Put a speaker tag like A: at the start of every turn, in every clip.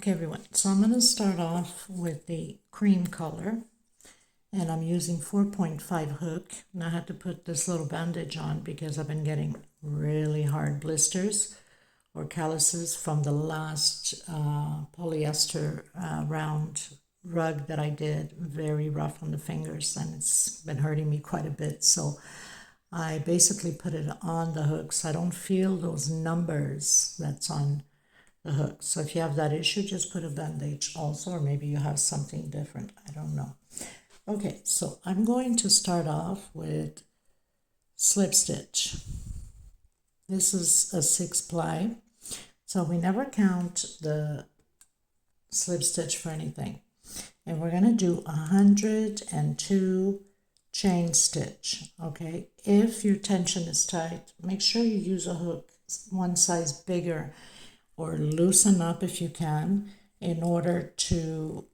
A: Okay everyone, so I'm going to start off with the cream color, and I'm using 4.5 hook, and I had to put this little bandage on because I've been getting really hard blisters or calluses from the last polyester round rug that I did. Very rough on the fingers, and it's been hurting me quite a bit, so I basically put it on the hook so I don't feel those numbers that's on the hook. So if you have that issue, just put a bandage also, or maybe you have something different, I don't know. Okay, so I'm going to start off with slip stitch. This is a 6-ply, so we never count the slip stitch for anything. And we're going to do 102 chain stitch. Okay, if your tension is tight, make sure you use a hook one size bigger, or loosen up if you can, in order to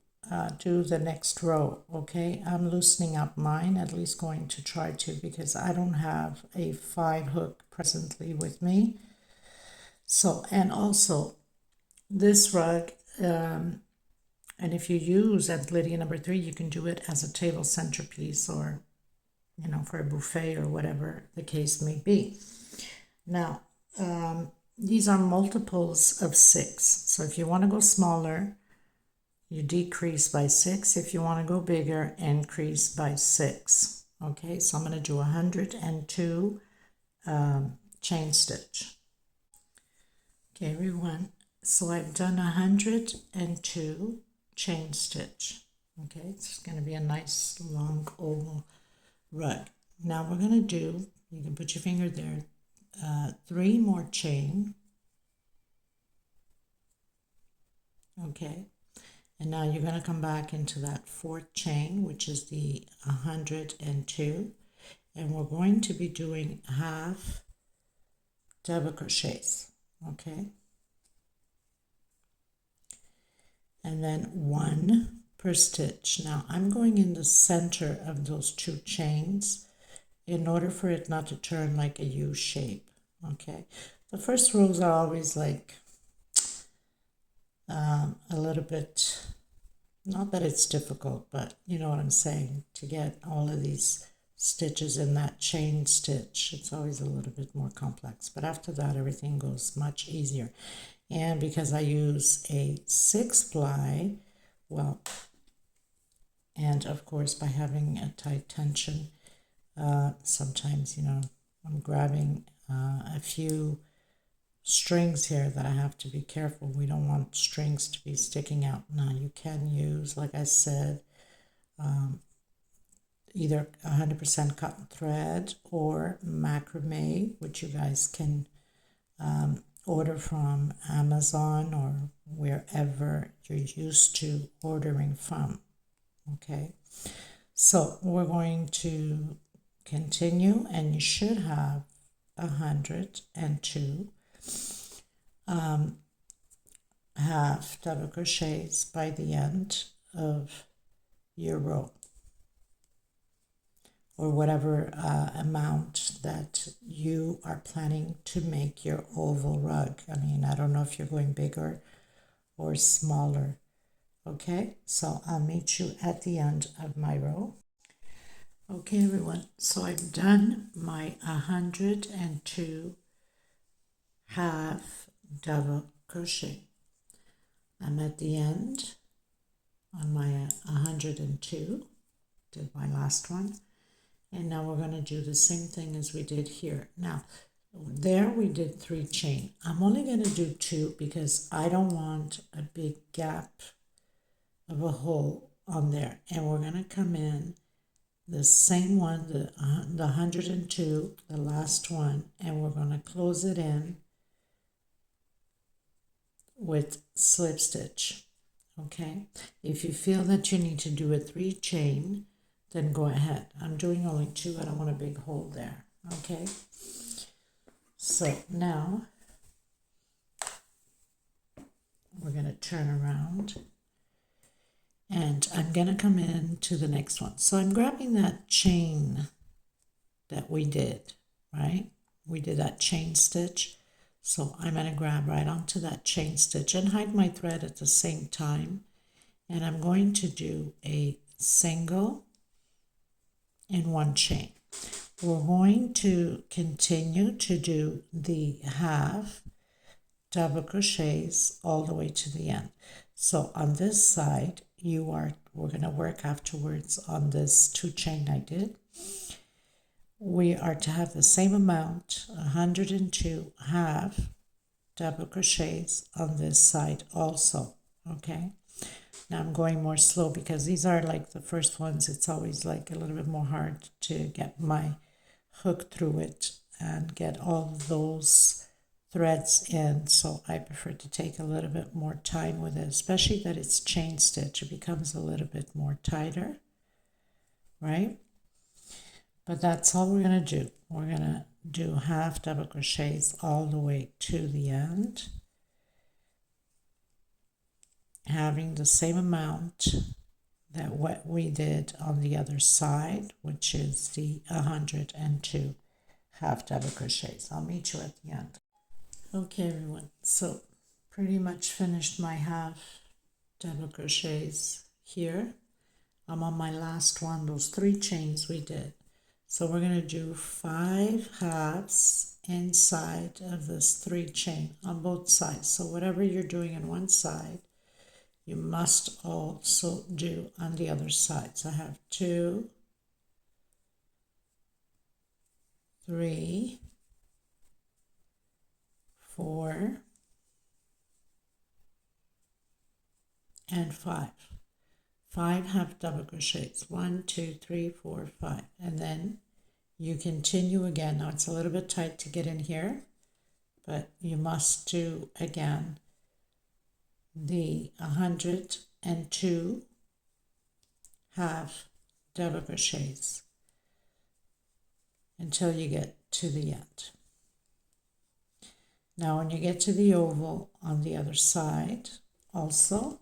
A: do the next row. Okay, I'm loosening up mine, at least going to try to, because I don't have a 5 hook presently with me. So, and also this rug, and if you use at Lydia number 3, you can do it as a table centerpiece, or you know, for a buffet or whatever the case may be. Now these are multiples of 6, so if you want to go smaller, you decrease by 6. If you want to go bigger, increase by 6. Okay, so I'm going to do 102 chain stitch. Okay everyone, so I've done 102 chain stitch. Okay, it's going to be a nice long oval rug. Now we're going to do, you can put your finger there, 3 more chain. Okay, and now you're going to come back into that 4th chain, which is the 102, and we're going to be doing half double crochets. Okay, and then 1 per stitch. Now I'm going in the center of those 2 chains in order for it not to turn like a U shape. Okay, the first rows are always like a little bit, not that it's difficult, but you know what I'm saying, to get all of these stitches in that chain stitch, it's always a little bit more complex, but after that everything goes much easier. And because I use a 6-ply, well, and of course by having a tight tension, sometimes, you know, I'm grabbing a few strings here that I have to be careful. We don't want strings to be sticking out. Now you can use, like I said, either 100% cotton thread or macrame, which you guys can order from Amazon or wherever you're used to ordering from. Okay, so we're going to continue, and you should have 102 half double crochets by the end of your row, or whatever amount that you are planning to make your oval rug. I mean, I don't know if you're going bigger or smaller. Okay, so I'll meet you at the end of my row. Okay everyone, so I've done my 102 half double crochet. I'm at the end on my 102, did my last one, and now we're going to do the same thing as we did here. Now there we did 3 chain. I'm only going to do 2 because I don't want a big gap of a hole on there, and we're going to come in the same one, the 102, the last one, and we're going to close it in with slip stitch. Okay, if you feel that you need to do a 3 chain, then go ahead. I'm doing only 2. I don't want a big hole there. Okay, so now we're going to turn around, and I'm going to come in to the next one. So I'm grabbing that chain that we did, right? We did that chain stitch. So I'm going to grab right onto that chain stitch and hide my thread at the same time. And I'm going to do a single and one chain. We're going to continue to do the half double crochets all the way to the end. So on this side, we're going to work afterwards on this 2 chain I did. We are to have the same amount, 102 half double crochets on this side also, okay? Now I'm going more slow because these are like the first ones. It's always like a little bit more hard to get my hook through it and get all of those threads in. So I prefer to take a little bit more time with it, especially that it's chain stitch. It becomes a little bit more tighter, right? But that's all we're going to do. We're going to do half double crochets all the way to the end, having the same amount that what we did on the other side, which is the 102 half double crochets. I'll meet you at the end. Okay, everyone, so pretty much finished my half double crochets here. I'm on my last one, those 3 chains we did. So we're going to do 5 halves inside of this 3 chain on both sides. So whatever you're doing on one side, you must also do on the other side. So I have 2, 3, 4, and 5. 5 half double crochets, 1, 2, 3, 4, 5, and then you continue again. Now it's a little bit tight to get in here, but you must do again the 102 half double crochets until you get to the end. Now when you get to the oval on the other side also,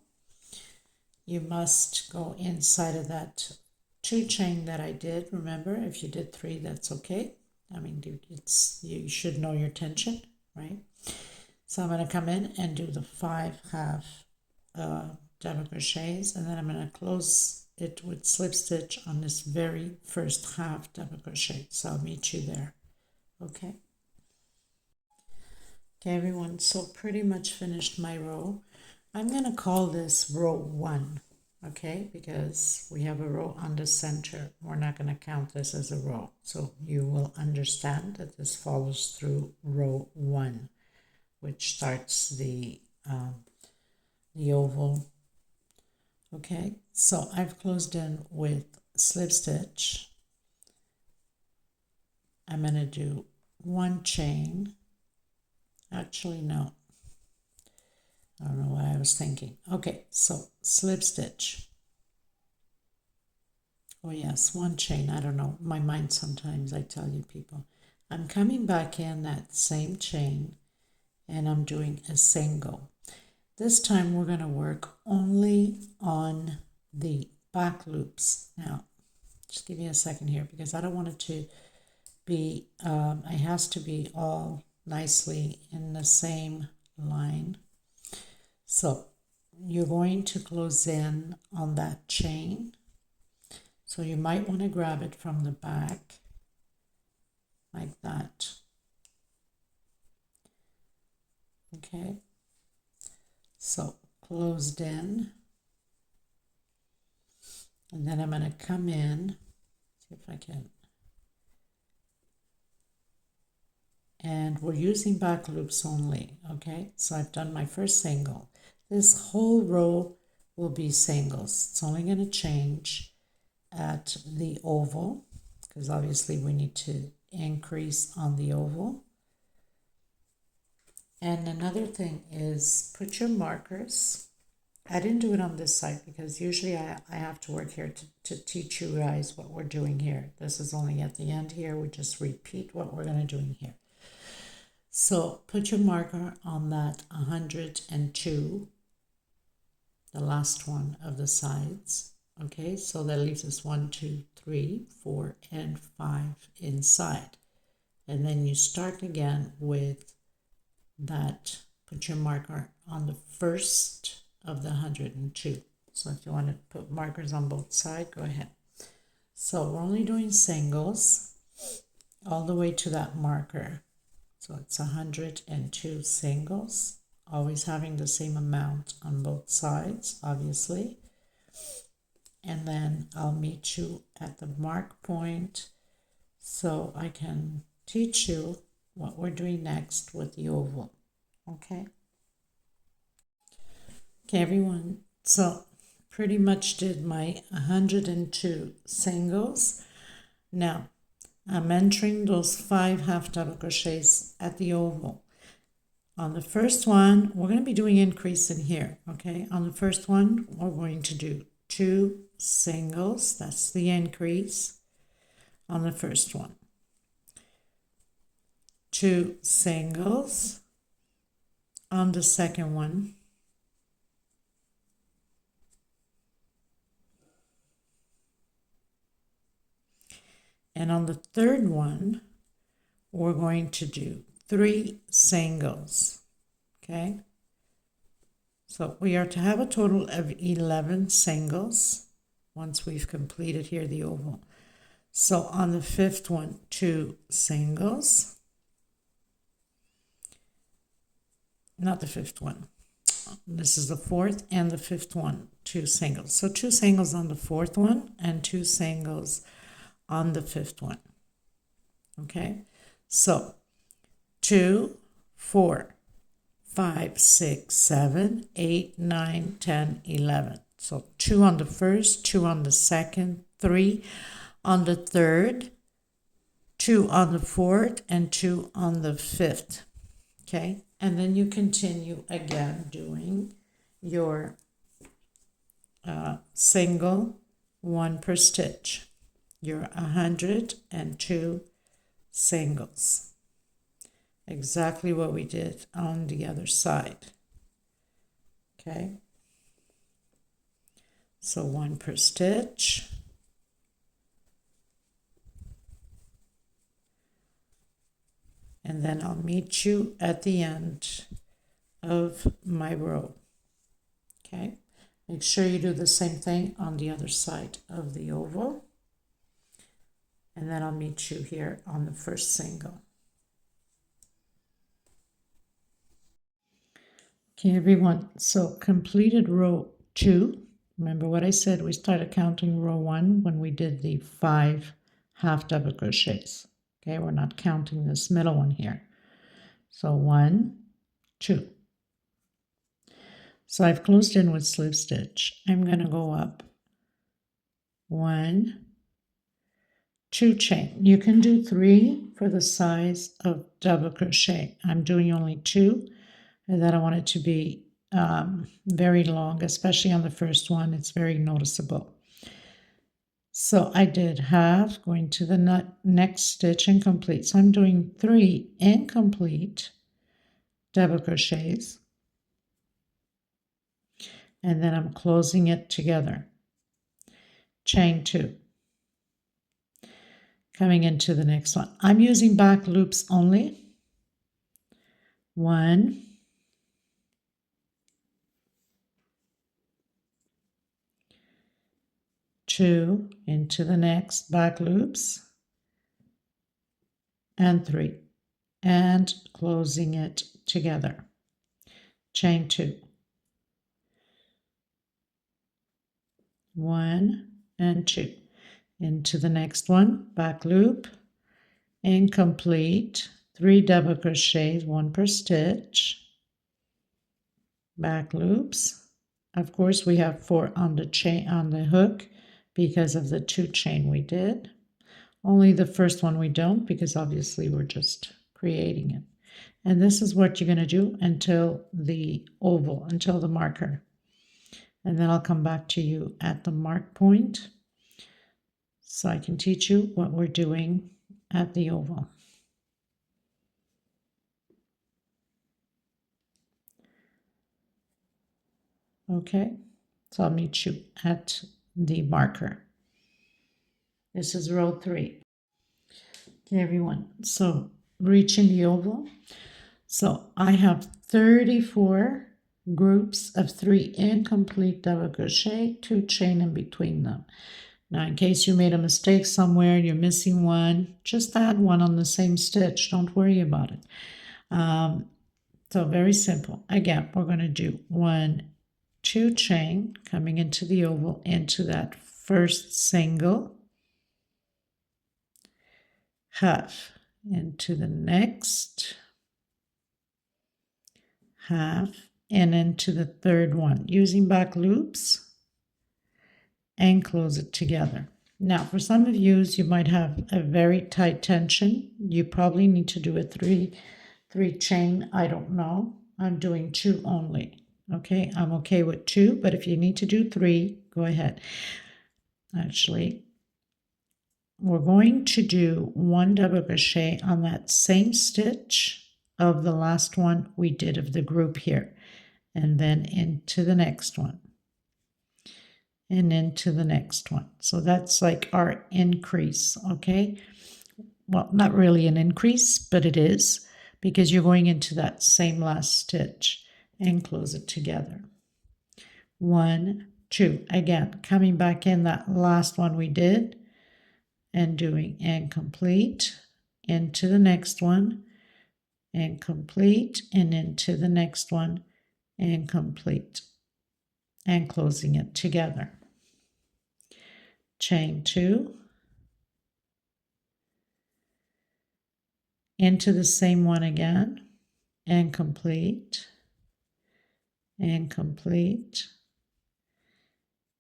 A: you must go inside of that 2 chain that I did. Remember, if you did 3, that's okay. I mean, you should know your tension, right? So I'm going to come in and do the 5 half double crochets, and then I'm going to close it with slip stitch on this very first half double crochet. So I'll meet you there, okay? Okay, everyone, so pretty much finished my row. I'm going to call this row 1, okay, because we have a row on the center. We're not going to count this as a row. So you will understand that this follows through row 1, which starts the oval. Okay, so I've closed in with slip stitch. I'm going to do 1 chain. Actually, no. I don't know what I was thinking. Okay, so slip stitch. Oh yes, 1 chain. I don't know. My mind sometimes, I tell you people. I'm coming back in that same chain and I'm doing a single. This time we're going to work only on the back loops. Now, just give me a second here because I don't want it to be, it has to be all nicely in the same line. So you're going to close in on that chain. So you might want to grab it from the back like that. Okay. So closed in. And then I'm going to come in, see if I can. And we're using back loops only, okay? So I've done my first single. This whole row will be singles. It's only going to change at the oval, because obviously we need to increase on the oval. And another thing is put your markers. I didn't do it on this side because usually I have to work here to teach you guys what we're doing here. This is only at the end here. We just repeat what we're going to do in here. So put your marker on that 102, the last one of the sides. Okay, so that leaves us 1, 2, 3, 4, and 5 inside. And then you start again with put your marker on the first of the 102. So if you want to put markers on both sides, go ahead. So we're only doing singles all the way to that marker. So it's 102 singles, always having the same amount on both sides, obviously. And then I'll meet you at the mark point so I can teach you what we're doing next with the oval. Okay? Okay, everyone. So pretty much did my 102 singles. Now, I'm entering those 5 half double crochets at the oval. On the first one, we're going to be doing increase in here, okay? On the first one, we're going to do 2 singles. That's the increase on the first one. 2 singles on the second one. And on the third one, we're going to do 3 singles, okay? So we are to have a total of 11 singles once we've completed here the oval. So on the fifth one, 2 singles. Not the fifth one. This is the fourth and the fifth one, 2 singles. So 2 singles on the fourth one and 2 singles on the fifth one. Okay, so 2, 4, 5, 6, 7, 8, 9, 10, 11. So 2 on the first, 2 on the second, 3 on the third, 2 on the fourth, and 2 on the fifth. Okay, and then you continue again doing your single 1 per stitch. Your 102 singles. Exactly what we did on the other side. Okay. So 1 per stitch. And then I'll meet you at the end of my row. Okay. Make sure you do the same thing on the other side of the oval. And then I'll meet you here on the first single. Okay, everyone, so completed row 2. Remember what I said, we started counting row 1 when we did the 5 half double crochets. Okay, we're not counting this middle one here. So 1, 2. So I've closed in with slip stitch. I'm going to go up 1, 2 chain. You can do 3 for the size of double crochet. I'm doing only 2, and then I want it to be very long, especially on the first one. It's very noticeable. So I did half, going to the next stitch and complete. So I'm doing 3 incomplete double crochets, and then I'm closing it together. Chain 2. Coming into the next one. I'm using back loops only. 1, 2 into the next back loops, and 3, and closing it together. Chain 2. 1 and 2 into the next one, back loop, incomplete, 3 double crochets, 1 per stitch, back loops. Of course, we have 4 on the chain, on the hook, because of the 2 chain we did. Only the first one we don't, because obviously we're just creating it. And this is what you're going to do until the oval, until the marker. And then I'll come back to you at the mark point so I can teach you what we're doing at the oval. Okay, so I'll meet you at the marker. This is row 3. Okay, everyone, so reaching the oval. So I have 34 groups of 3 incomplete double crochet, 2 chain in between them. Now, in case you made a mistake somewhere, you're missing one, just add one on the same stitch. Don't worry about it. So very simple. Again, we're going to do 1, 2 chain coming into the oval, into that first single, half into the next, half, and into the third one, using back loops, and close it together. Now, for some of you might have a very tight tension. You probably need to do a three chain. I don't know. I'm doing 2 only. Okay, I'm okay with 2, but if you need to do 3, go ahead. Actually, we're going to do 1 double crochet on that same stitch of the last one we did of the group here, and then into the next one, and into the next one. So that's like our increase, okay? Well, not really an increase, but it is, because you're going into that same last stitch and close it together. 1, 2, again, coming back in that last one we did, and doing and complete, into the next one, and complete, and into the next one, and complete, and closing it together. Chain 2, into the same one again, and complete, and complete,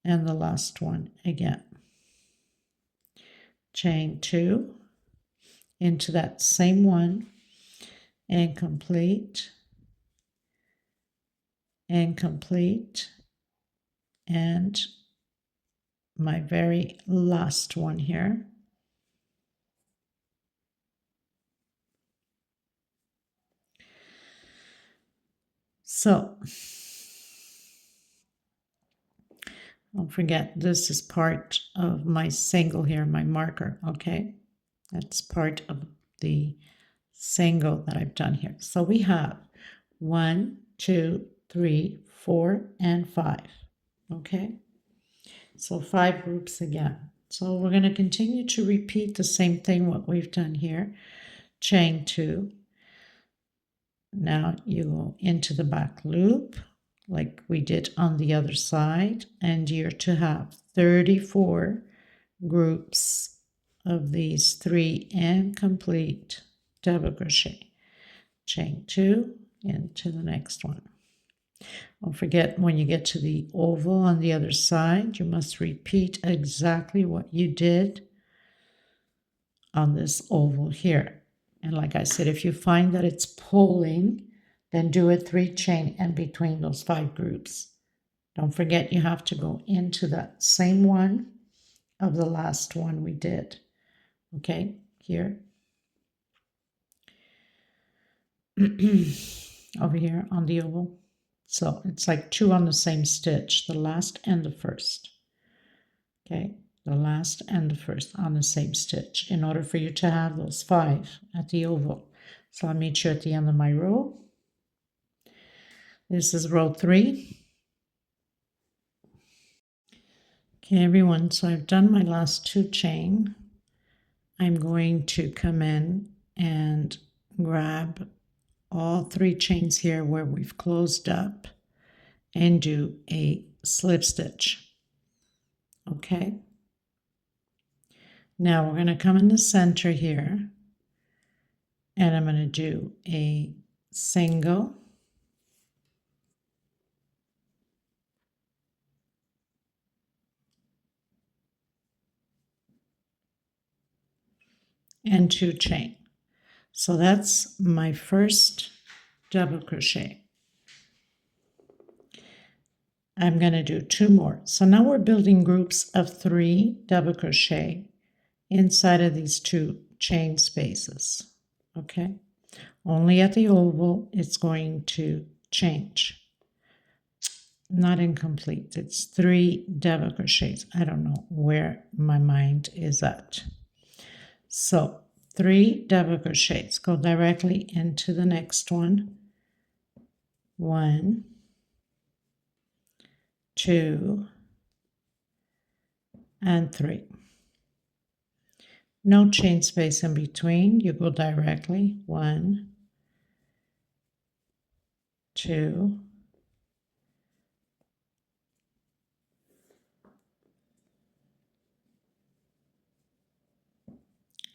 A: and the last one again. Chain 2, into that same one, and complete, and complete, and my very last one here. So don't forget, this is part of my single here, my marker, okay? That's part of the single that I've done here. So we have 1, 2, 3, 4, and 5, okay? So 5 groups again. So we're going to continue to repeat the same thing what we've done here. Chain 2. Now you go into the back loop like we did on the other side, and you're to have 34 groups of these 3 incomplete double crochet. Chain 2 into the next one. Don't forget, when you get to the oval on the other side, you must repeat exactly what you did on this oval here. And like I said, if you find that it's pulling, then do a 3 chain in between those 5 groups. Don't forget, you have to go into that same one of the last one we did. Okay, here. Over here on the oval. So it's like 2 on the same stitch, the last and the first. Okay, the last and the first on the same stitch in order for you to have those 5 at the oval. So I'll meet you at the end of my row. This is row 3. Okay, everyone, so I've done my last 2 chain. I'm going to come in and grab all 3 chains here where we've closed up and do a slip stitch. Okay. Now we're going to come in the center here, and I'm going to do a single, and 2 chain. So that's my first double crochet. I'm going to do 2 more. So now we're building groups of 3 double crochet inside of these 2 chain spaces. Okay, only at the oval it's going to change. Not incomplete, it's 3 double crochets. I don't know where my mind is at. So 3 double crochets. Go directly into the next one. 1, 2, and 3. No chain space in between. You go directly 1, 2,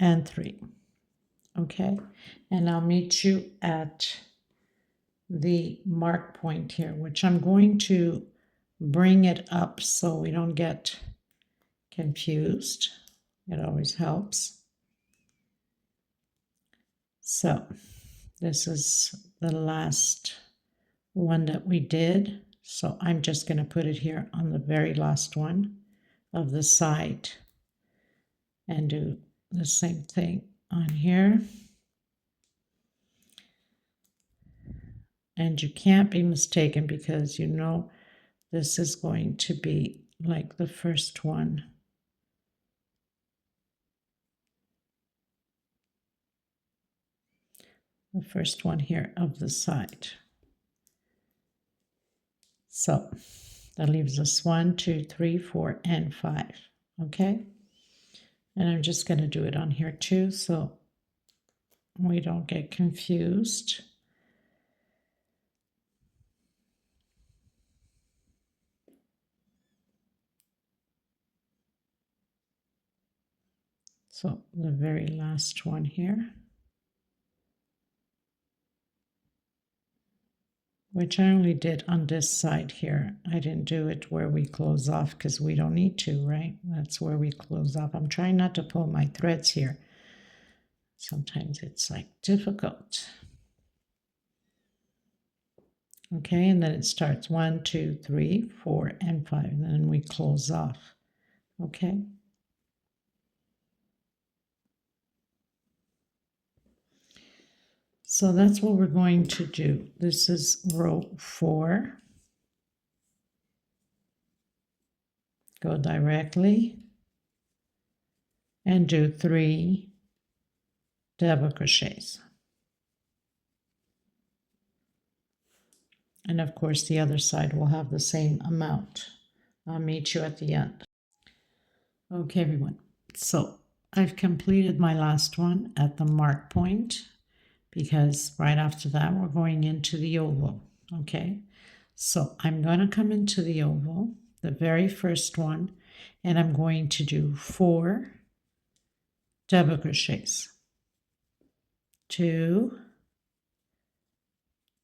A: and 3. Okay, and I'll meet you at the mark point here, which I'm going to bring it up so we don't get confused. It always helps. So this is the last one that we did. So I'm just going to put it here on the very last one of the side and do the same thing on here. And you can't be mistaken because you know this is going to be like the first one. The first one here of the side. So that leaves us 1, 2, 3, 4, and 5. Okay, and I'm just going to do it on here too so we don't get confused. So the very last one here, which I only did on this side here. I didn't do it where we close off because we don't need to, right? That's where we close off. I'm trying not to pull my threads here. Sometimes it's like difficult. Okay, and then it starts 1, 2, 3, 4, and 5, and then we close off. Okay. So that's what we're going to do. This is row 4. Go directly and do 3 double crochets. And of course the other side will have the same amount. I'll meet you at the end. Okay everyone, so I've completed my last one at the mark point because right after that we're going into the oval. Okay, so I'm going to come into the oval, the very first one, and I'm going to do 4 double crochets. 2,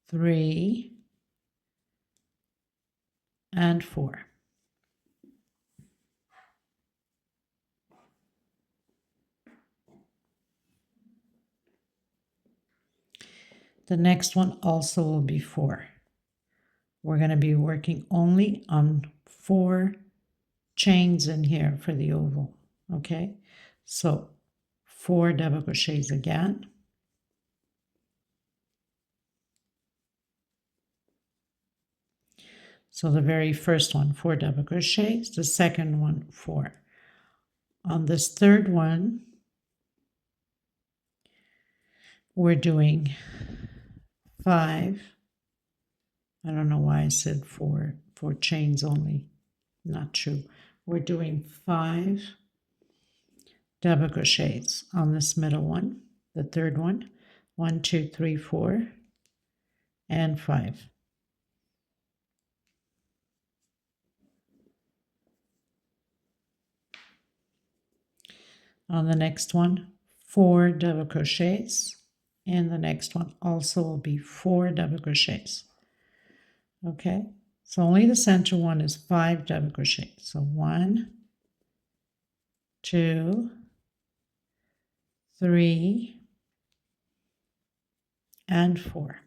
A: 3, and 4. The next one also will be 4. We're going to be working only on 4 chains in here for the oval. Okay, so 4 double crochets again. So the very first one, 4 double crochets, the second one, 4. On this third one, we're doing 5. I don't know why I said 4 chains only. Not true. We're doing 5 double crochets on this middle one, the third one. 1, 2, 3, 4, and 5. On the next one, 4 double crochets, and the next one also will be 4 double crochets. Okay, so only the center one is 5 double crochets. So 1, 2, 3, and 4,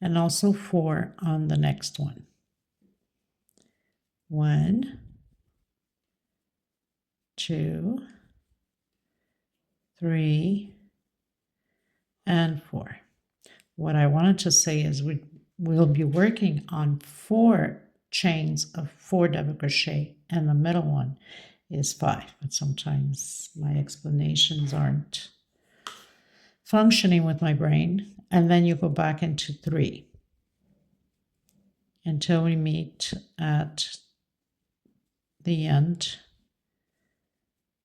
A: and also 4 on the next one. 1, 2, 3, and 4. What I wanted to say is we'll be working on 4 chains of 4 double crochet and the middle one, is 5, but sometimes my explanations aren't functioning with my brain. And then you go back into 3 until we meet at the end.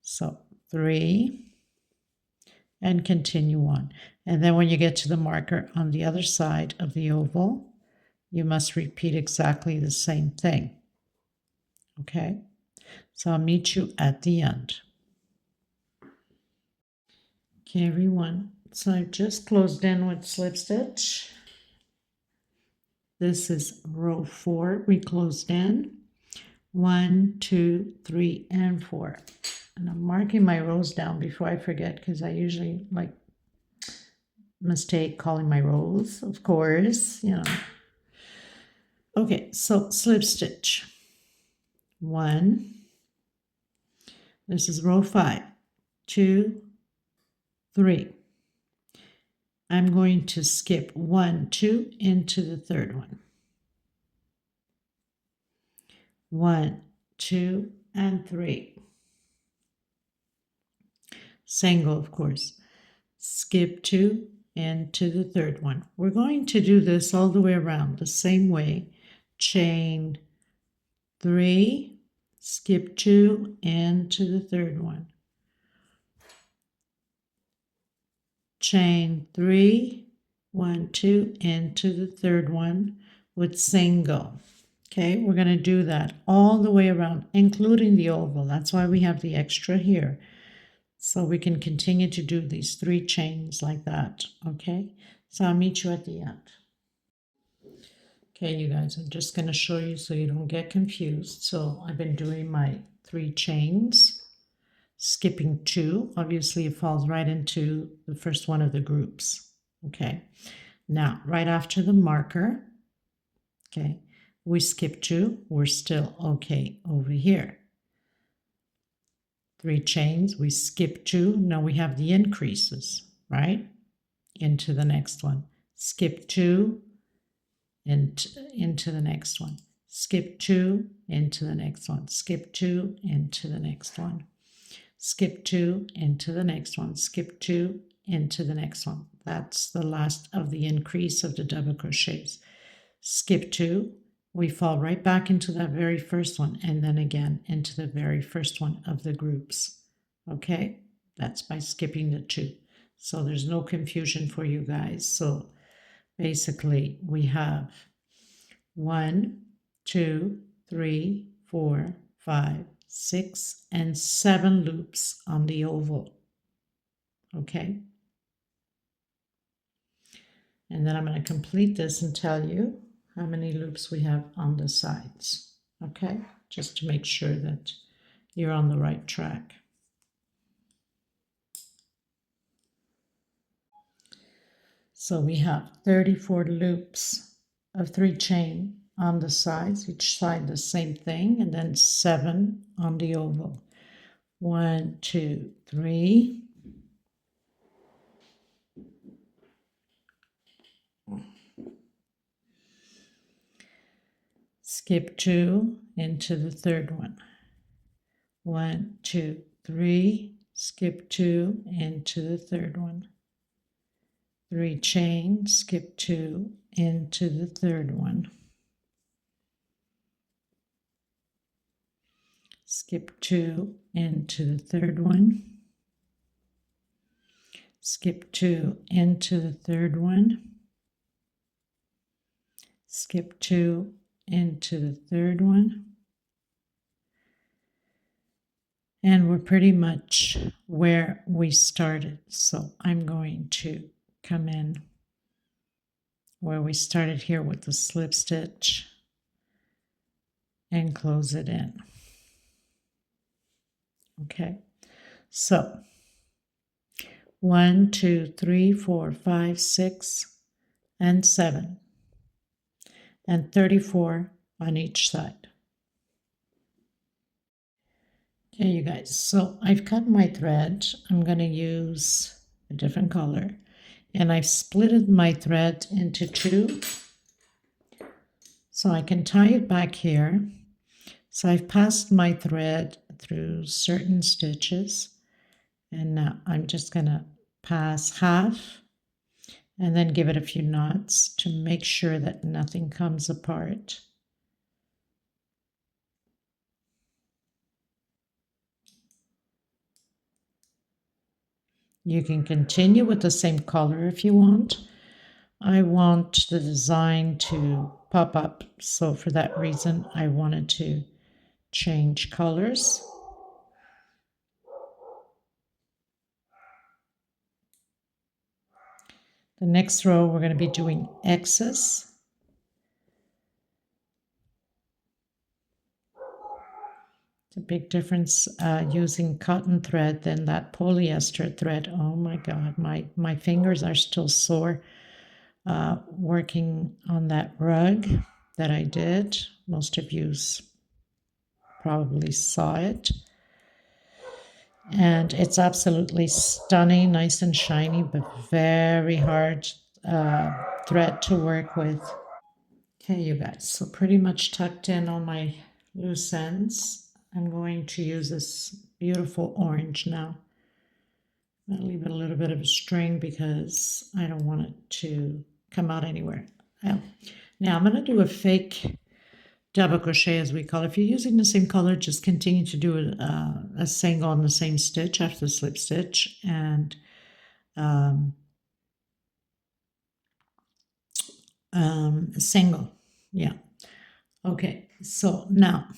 A: So 3 and continue on. And then when you get to the marker on the other side of the oval, you must repeat exactly the same thing. Okay? So I'll meet you at the end. Okay, everyone. So I've just closed in with slip stitch. This is row 4. We closed in 1, 2, 3, and 4. And I'm marking my rows down before I forget, because I usually mistake calling my rows, of course, Okay, so slip stitch 1. This is row 5, 2, 3. I'm going to skip 1, 2 into the third one. 1, 2, and 3. Single, of course. Skip 2 into the third one. We're going to do this all the way around the same way. Chain 3, skip 2 into the third one. Chain 3, 1, 2 into the third one with single. Okay, we're going to do that all the way around, including the oval. That's why we have the extra here. So we can continue to do these 3 chains like that. Okay, so I'll meet you at the end. Okay, you guys, I'm just going to show you so you don't get confused. So I've been doing my 3 chains, skipping 2. Obviously, it falls right into the first one of the groups. Okay, now right after the marker, okay, we skip 2. We're still okay over here. 3 chains, we skip 2. Now we have the increases, right? Into the next one. Skip 2. Into the next one. Skip 2 into the next one. Skip 2 into the next one. Skip 2 into the next one. Skip 2 into the next one. That's the last of the increase of the double crochets. Skip 2, we fall right back into that very first one, and then again into the very first one of the groups. Okay, that's by skipping the 2. So there's no confusion for you guys. So basically, we have 1, 2, 3, 4, 5, 6, and 7 loops on the oval. Okay. And then I'm going to complete this and tell you how many loops we have on the sides. Okay, just to make sure that you're on the right track. So we have 34 loops of 3 chain on the sides, each side the same thing, and then 7 on the oval. 1, 2, 3. Skip 2 into the third one. 1, 2, 3. Skip 2 into the third one. 3 chain, skip 2 into the third one. Skip 2 into the third one. Skip 2 into the third one. Skip 2 into the third one. And we're pretty much where we started. So I'm going to come in where we started here with the slip stitch and close it in. Okay, so 1, 2, 3, 4, 5, 6, and 7, and 34 on each side. Okay, you guys, so I've cut my thread. I'm going to use a different color, and I've split my thread into 2 so I can tie it back here. So I've passed my thread through certain stitches. And now I'm just going to pass half and then give it a few knots to make sure that nothing comes apart. You can continue with the same color if you want. I want the design to pop up, so for that reason I wanted to change colors. The next row we're going to be doing X's. It's a big difference using cotton thread than that polyester thread. Oh my God, my fingers are still sore working on that rug that I did. Most of you probably saw it. And it's absolutely stunning, nice and shiny, but very hard thread to work with. Okay, you guys, so pretty much tucked in on my loose ends. I'm going to use this beautiful orange now. I'm going to leave it a little bit of a string because I don't want it to come out anywhere. Now I'm going to do a fake double crochet, as we call it. If you're using the same color, just continue to do a single on the same stitch after the slip stitch, and a single. Yeah. Okay, so now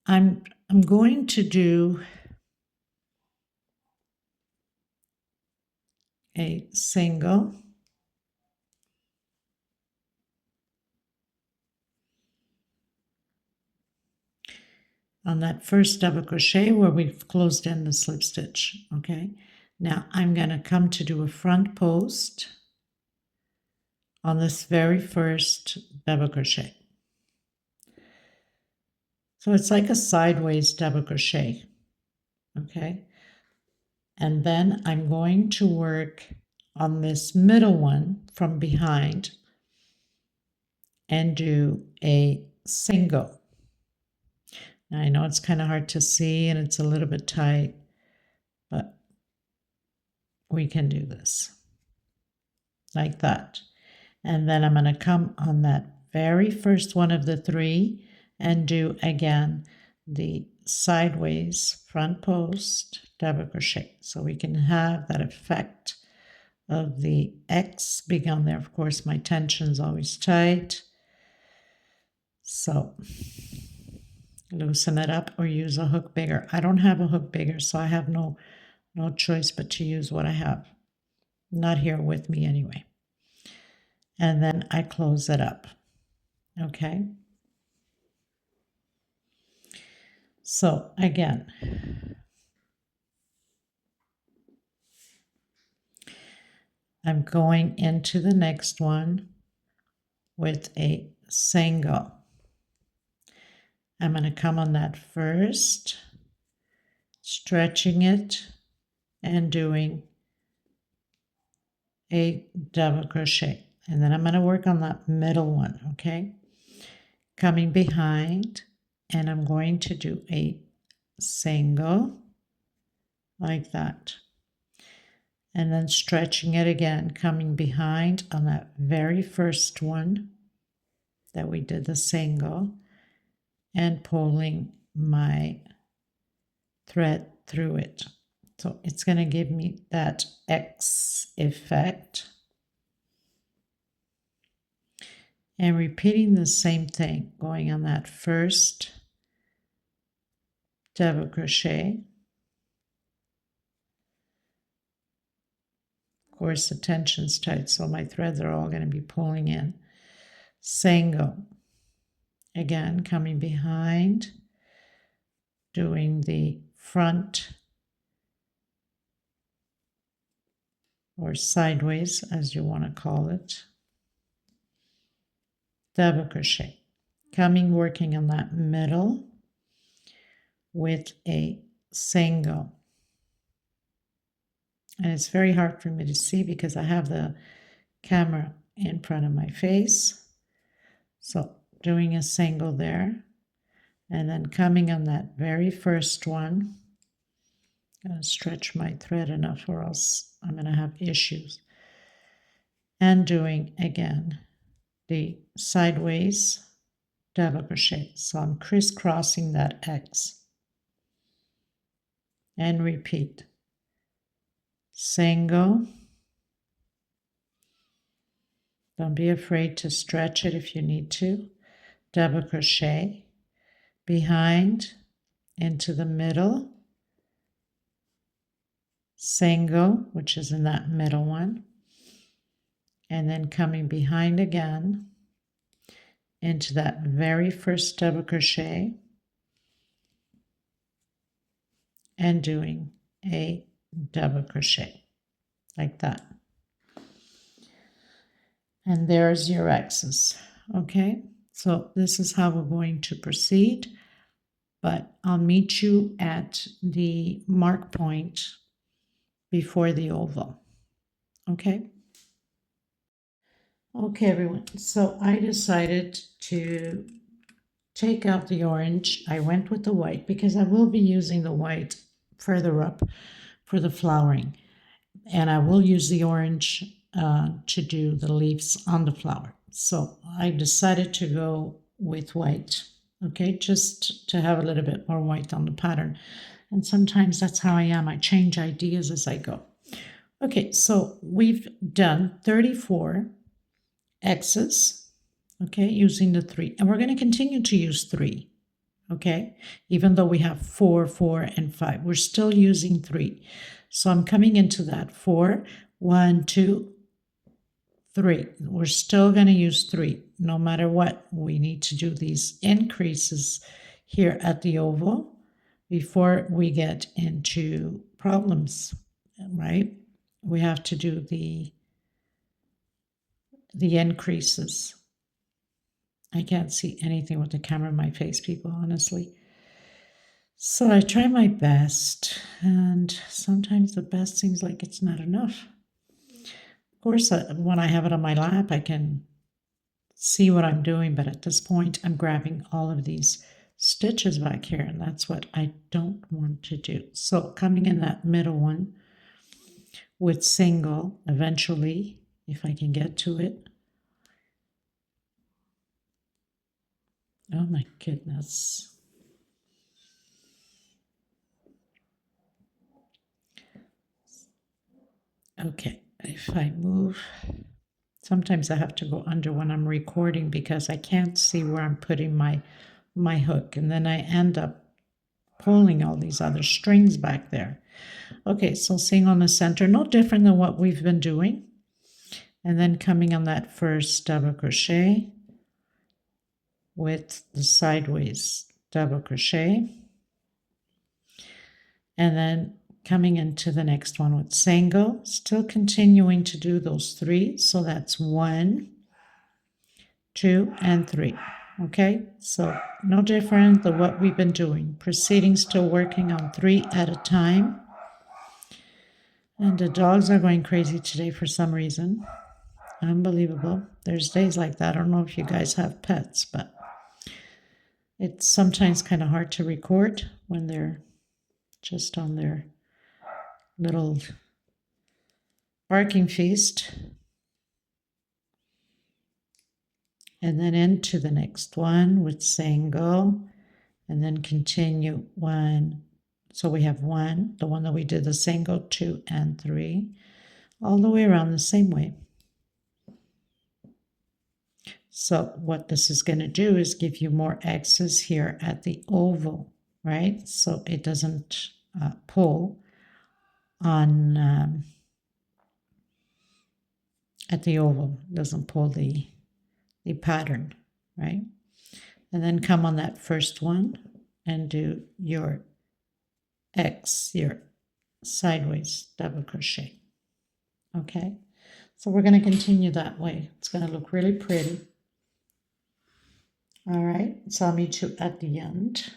A: I'm going to do a single, on that first double crochet where we've closed in the slip stitch. Okay, now I'm going to come to do a front post on this very first double crochet. So it's like a sideways double crochet. Okay, and then I'm going to work on this middle one from behind and do a single. Now I know it's kind of hard to see and it's a little bit tight, but we can do this like that. And then I'm going to come on that very first one of the three and do again the sideways front post double crochet, so we can have that effect of the X being on there. Of course, my tension is always tight, so loosen it up or use a hook bigger. I don't have a hook bigger, so I have no choice but to use what I have. Not here with me anyway. And then I close it up. Okay. So again, I'm going into the next one with a single. I'm going to come on that first, stretching it and doing a double crochet. And then I'm going to work on that middle one, okay? Coming behind, and I'm going to do a single like that. And then stretching it again, coming behind on that very first one that we did the single, and pulling my thread through it. So it's going to give me that X effect. And repeating the same thing, going on that first double crochet. Of course, the tension's tight, so my threads are all going to be pulling in. Single. Again, coming behind, doing the front or sideways, as you want to call it, double crochet. Coming, working on that middle with a single. And it's very hard for me to see because I have the camera in front of my face. So doing a single there, And then coming on that very first one, I'm going to stretch my thread enough or else I'm going to have issues. And doing again the sideways double crochet. So I'm crisscrossing that X. And repeat. Single. Don't be afraid to stretch it if you need to. Double crochet. Behind, into the middle. Single, which is in that middle one. And then coming behind again into that very first double crochet and doing a double crochet like that. And there's your X's. Okay, so this is how we're going to proceed, but I'll meet you at the mark point before the oval. Okay. Okay, everyone, so I decided to take out the orange. I went with the white because I will be using the white further up for the flowering, and I will use the orange to do the leaves on the flower. So I decided to go with white, okay, just to have a little bit more white on the pattern. And sometimes that's how I am. I change ideas as I go. Okay, so we've done 34 X's, okay, using the 3. And we're going to continue to use 3, okay? Even though we have 4, 4, and 5, we're still using 3. So I'm coming into that 4, 1, 2, 3. We're still going to use 3 no matter what. We need to do these increases here at the oval before we get into problems, right? We have to do the increases. I can't see anything with the camera in my face, people, honestly. So I try my best, and sometimes the best seems like it's not enough. Of course, when I have it on my lap, I can see what I'm doing, but at this point, I'm grabbing all of these stitches back here, and that's what I don't want to do. So coming in that middle one with single, eventually, if I can get to it. Oh my goodness. Okay, if I move, sometimes I have to go under when I'm recording because I can't see where I'm putting my hook, and then I end up pulling all these other strings back there. Okay, so seeing on the center, no different than what we've been doing. And then coming on that first double crochet with the sideways double crochet. And then coming into the next one with single, still continuing to do those 3. So that's 1, 2, and 3. Okay, so no different than what we've been doing. Proceeding, still working on 3 at a time. And the dogs are going crazy today for some reason. Unbelievable. There's days like that. I don't know if you guys have pets, but it's sometimes kind of hard to record when they're just on their little barking feast. And then into the next one with single, and then continue 1. So we have 1, the one that we did the single, 2, and 3, all the way around the same way. So what this is going to do is give you more X's here at the oval, right? So it doesn't pull on at the oval, doesn't pull the pattern, right? And then come on that first one and do your X, your sideways double crochet. Okay, so we're going to continue that way. It's going to look really pretty. All right, so I'll meet you at the end.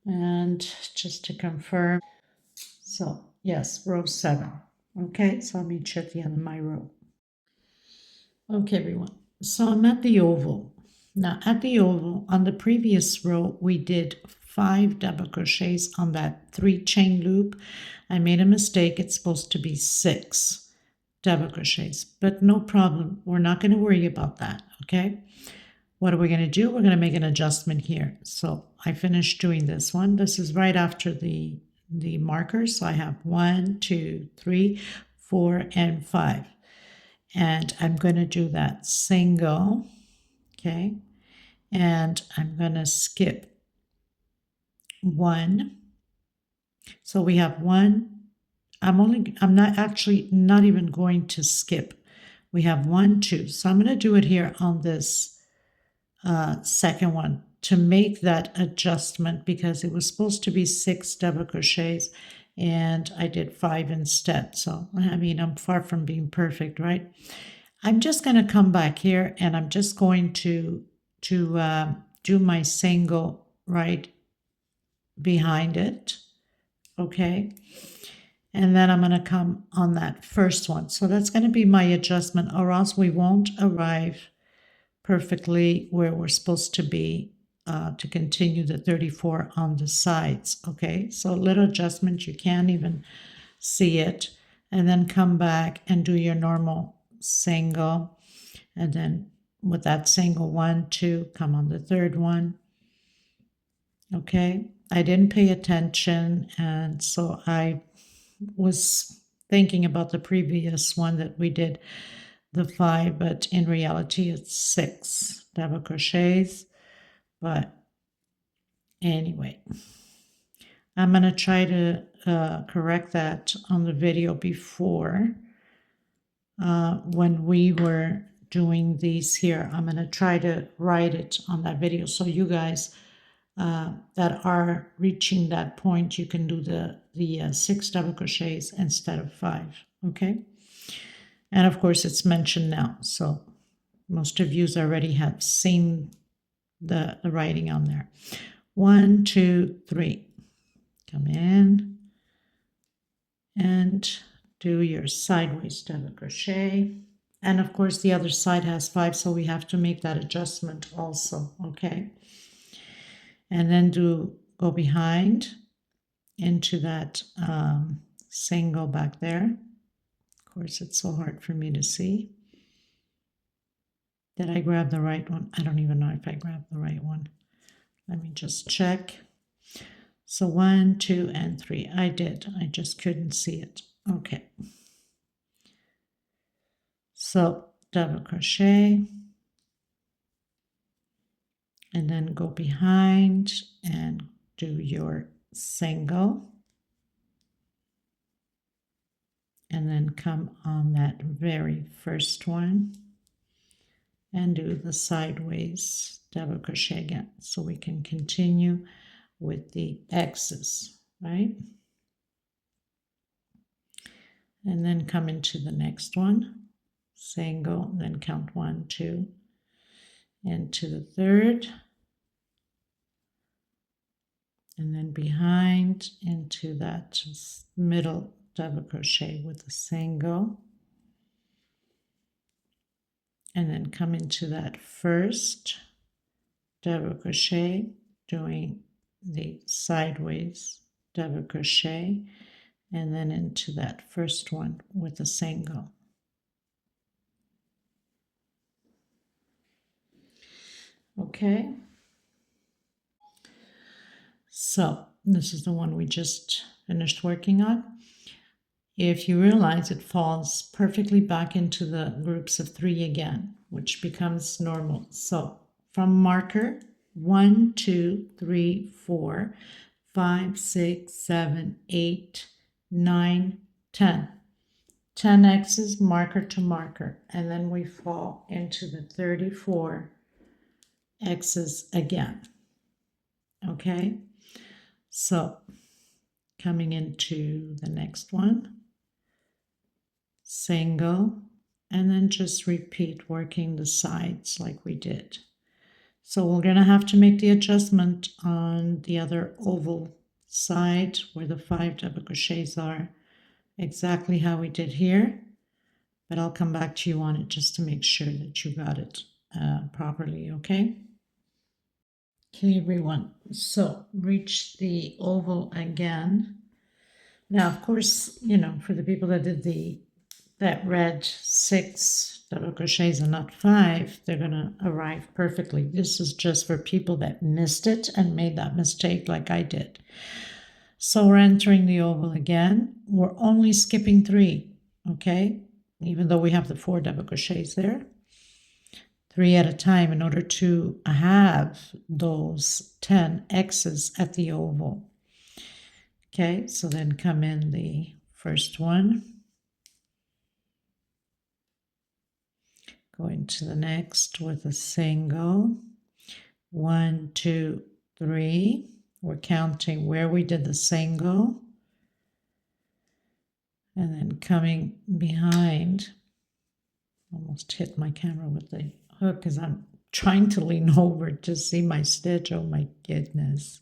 A: And just to confirm, so yes, row 7. Okay, so I'll meet you at the end of my row. Okay, everyone, so I'm at the oval. Now at the oval, on the previous row, we did 5 double crochets on that 3 chain loop. I made a mistake. It's supposed to be 6 double crochets, but no problem. We're not going to worry about that, okay? What are we going to do? We're going to make an adjustment here. So I finished doing this one. This is right after the marker. So I have 1, 2, 3, 4, and 5. And I'm going to do that single, okay? And I'm going to skip 1. So we have 1. I'm not even going to skip. We have 1, 2. So I'm going to do it here on this second one to make that adjustment, because it was supposed to be 6 double crochets and I did 5 instead. So, I mean, I'm far from being perfect, right? I'm just going to come back here and I'm just going to do my single right behind it, okay? And then I'm going to come on that first one. So that's going to be my adjustment, or else we won't arrive perfectly where we're supposed to be to continue the 34 on the sides, okay? So a little adjustment, you can't even see it. And then come back and do your normal single. And then with that single 1, 2, come on the third one, okay? I didn't pay attention, and so I was thinking about the previous one that we did the 5, but in reality it's 6 double crochets. But anyway, I'm going to try to correct that on the video before. When we were doing these here, I'm going to try to write it on that video, so you guys that are reaching that point, you can do the 6 double crochets instead of 5, okay? And of course it's mentioned now, so most of you already have seen the writing on there. 1, 2, 3, come in and do your sideways double crochet. And of course the other side has 5, so we have to make that adjustment also, okay? And then go behind into that single back there. Of course, it's so hard for me to see. Did I grab the right one? I don't even know if I grabbed the right one. Let me just check. So 1, 2, and 3. I did. I just couldn't see it. Okay. So double crochet. And then go behind and do your single. And then come on that very first one and do the sideways double crochet again, so we can continue with the X's, right? And then come into the next one, single, then count 1, 2, into the third, and then behind into that middle double crochet with a single, and then come into that first double crochet, doing the sideways double crochet, and then into that first one with a single. Okay, so this is the one we just finished working on. If you realize, it falls perfectly back into the groups of 3 again, which becomes normal. So from marker 1, 2, 3, 4, 5, 6, 7, 8, 9, 10. 10 X's marker to marker, and then we fall into the 34 X's again. Okay, so coming into the next one, single, and then just repeat working the sides like we did. So we're going to have to make the adjustment on the other oval side where the 5 double crochets are, exactly how we did here, but I'll come back to you on it just to make sure that you got it properly, okay? Okay, everyone, so reach the oval again. Now, of course, you know, for the people that did that read 6 double crochets and not 5, they're gonna arrive perfectly. This is just for people that missed it and made that mistake like I did. So we're entering the oval again. We're only skipping 3, okay? Even though we have the 4 double crochets there. 3 at a time in order to have those 10 X's at the oval. Okay, so then come in the first one. Go into the next with a single. 1, 2, 3. We're counting where we did the single. And then coming behind. Almost hit my camera with the hook because I'm trying to lean over to see my stitch. Oh my goodness.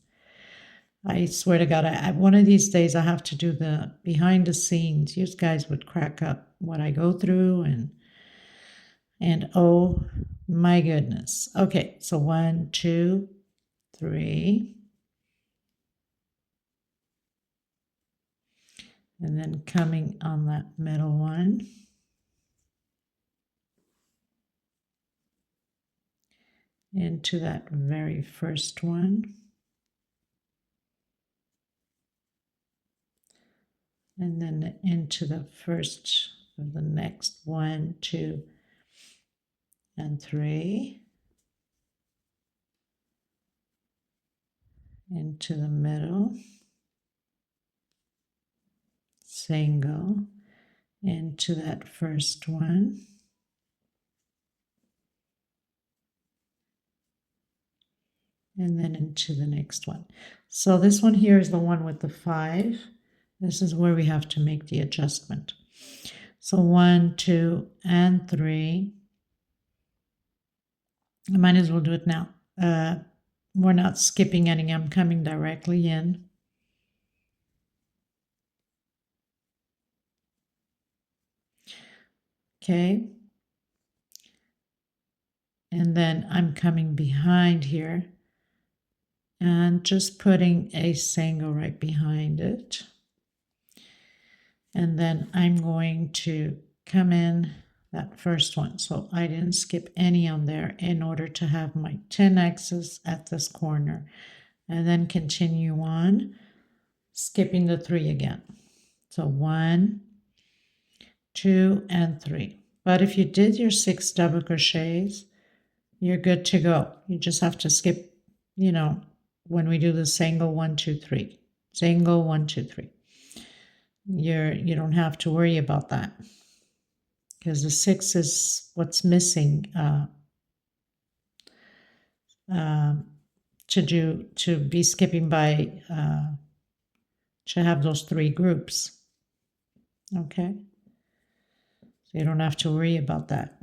A: I swear to God, one of these days I have to do the behind the scenes. You guys would crack up what I go through and oh my goodness. Okay, so 1, 2, 3. And then coming on that middle one. Into that very first one. And then into the first of the next 1, 2, and 3. Into the middle. Single. Into that first one. And then into the next one. So this one here is the one with the 5. This is where we have to make the adjustment. So 1, 2, and 3. I might as well do it now. We're not skipping any. I'm coming directly in. Okay. And then I'm coming behind here and just putting a single right behind it. And then I'm going to come in that first one. So I didn't skip any on there in order to have my 10 X's at this corner. And then continue on, skipping the 3 again. So 1, 2, and 3. But if you did your 6 double crochets, you're good to go. You just have to skip, you know, when we do the single 1, 2, 3. Single 1, 2, 3. You don't have to worry about that because the 6 is what's missing to be skipping by to have those 3 groups. Okay, so you don't have to worry about that.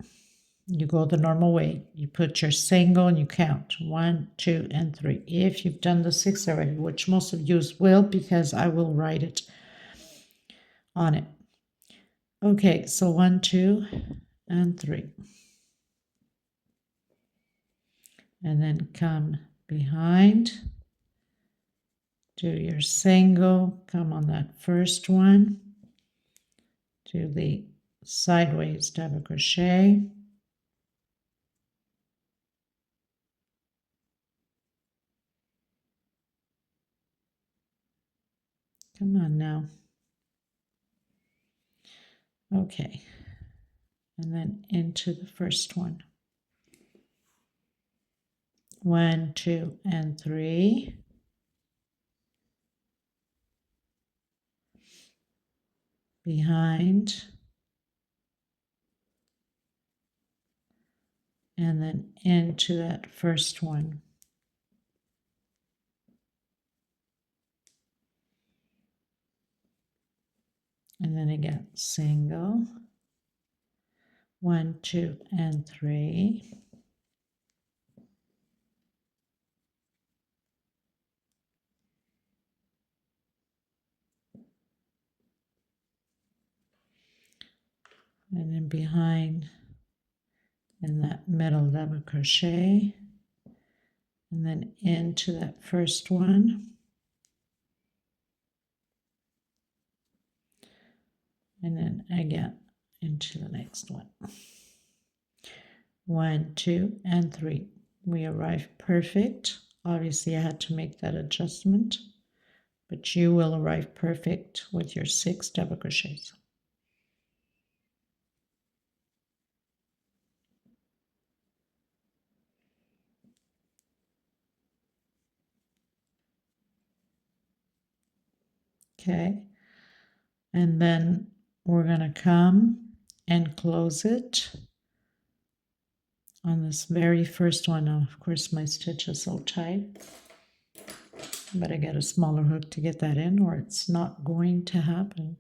A: You go the normal way. You put your single and you count 1, 2, and 3. If you've done the 6 already, which most of you will, because I will write it on it. Okay, so 1, 2, and 3. And then come behind, do your single, come on that first one, do the sideways double crochet, come on now. Okay, and then into the first one. 1, 2, and 3. Behind. And then into that first one. And then again, single. 1, 2, and 3. And then behind in that middle double crochet, and then into that first one, and then again into the next one. 1, 2, and 3. We arrive perfect. Obviously, I had to make that adjustment, but you will arrive perfect with your 6 double crochets. Okay, and then we're going to come and close it on this very first one. Now, of course, my stitch is so tight, but I get a smaller hook to get that in, or it's not going to happen,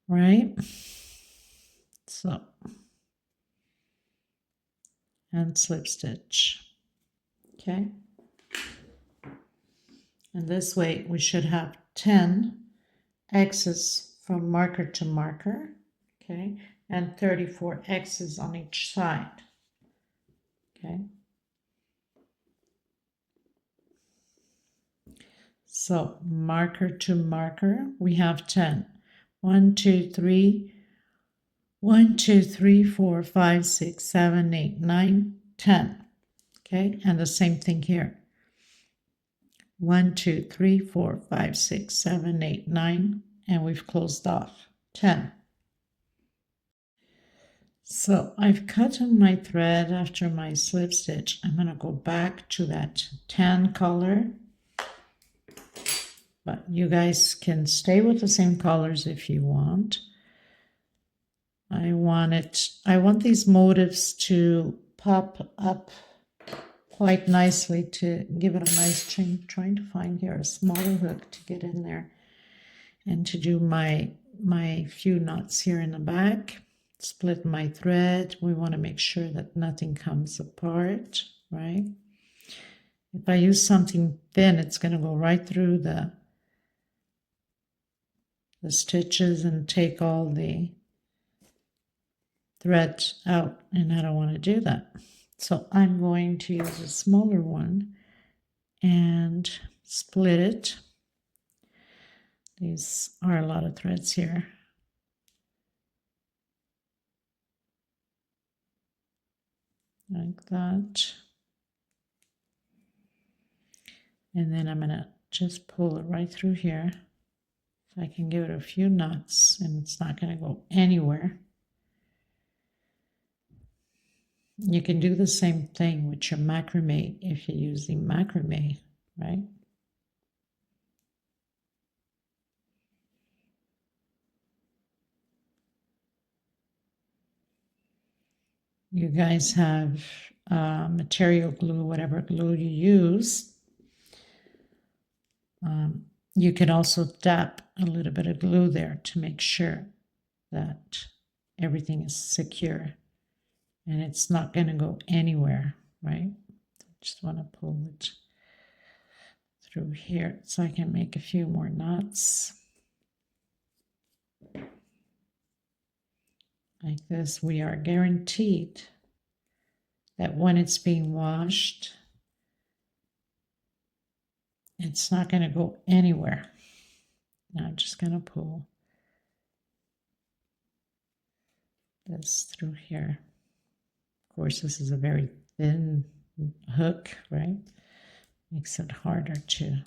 A: right? So, and slip stitch. Okay, and this way we should have 10 X's from marker to marker, okay, and 34 X's on each side, okay. So marker to marker, we have 10. 1, 2, 3, 1, 2, 3, 4, 5, 6, 7, 8, 9, 10. Okay, and the same thing here. 1, 2, 3, 4, 5, 6, 7, 8, 9, and we've closed off 10. So I've cut on my thread after my slip stitch. I'm going to go back to that tan color, but you guys can stay with the same colors if you want. I want these motifs to pop up quite nicely to give it a nice chain. Trying to find here a smaller hook to get in there and to do my few knots here in the back. Split my thread. We want to make sure that nothing comes apart, right? If I use something thin, it's going to go right through the stitches and take all the thread out, and I don't want to do that. So I'm going to use a smaller one and split it. These are a lot of threads here. Like that. And then I'm going to just pull it right through here. So I can give it a few knots and it's not going to go anywhere. You can do the same thing with your macrame if you're using macrame, right? You guys have material glue, whatever glue you use. You can also dab a little bit of glue there to make sure that everything is secure and it's not going to go anywhere, right? Just want to pull it through here so I can make a few more knots. Like this, we are guaranteed that when it's being washed, it's not going to go anywhere. Now I'm just going to pull this through here. Of course, this is a very thin hook, right? Makes it harder to.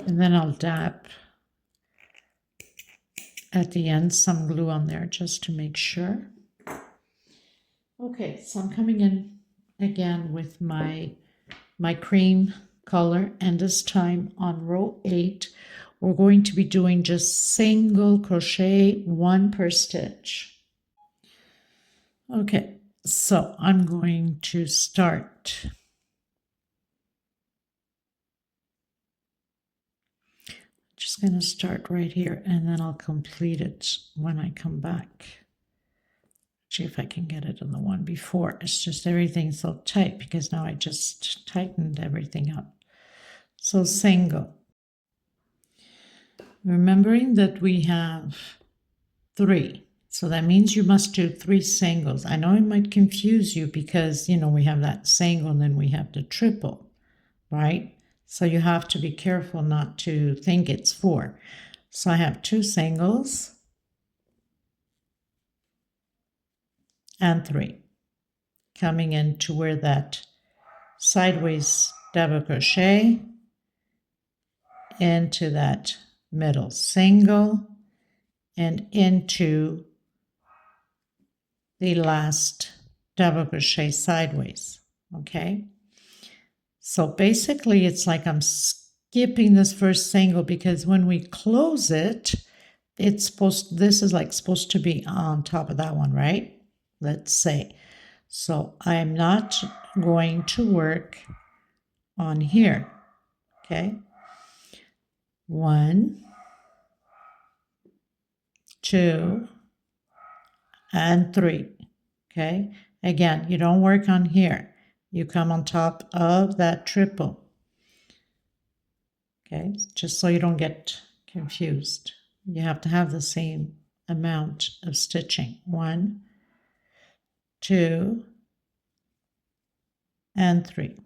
A: And then I'll dab at the end some glue on there just to make sure. Okay, so I'm coming in again with my cream color, and this time on row 8 we're going to be doing just single crochet, 1 per stitch. Okay, so I'm going to start. Just going to start right here and then I'll complete it when I come back. See if I can get it on the one before. It's just everything's so tight because now I just tightened everything up. So single. Remembering that we have 3. So that means you must do 3 singles. I know it might confuse you because, you know, we have that single and then we have the triple, right? So you have to be careful not to think it's 4. So I have 2 singles and 3 coming into where that sideways double crochet into that middle single and into the last double crochet sideways. Okay, so basically it's like I'm skipping this first single because when we close it, it's supposed, this is like supposed to be on top of that one, right? Let's say. So I'm not going to work on here. Okay, 1, 2, and 3. Okay, again, you don't work on here. You come on top of that triple. Okay, just so you don't get confused. You have to have the same amount of stitching. 1, 2, and 3.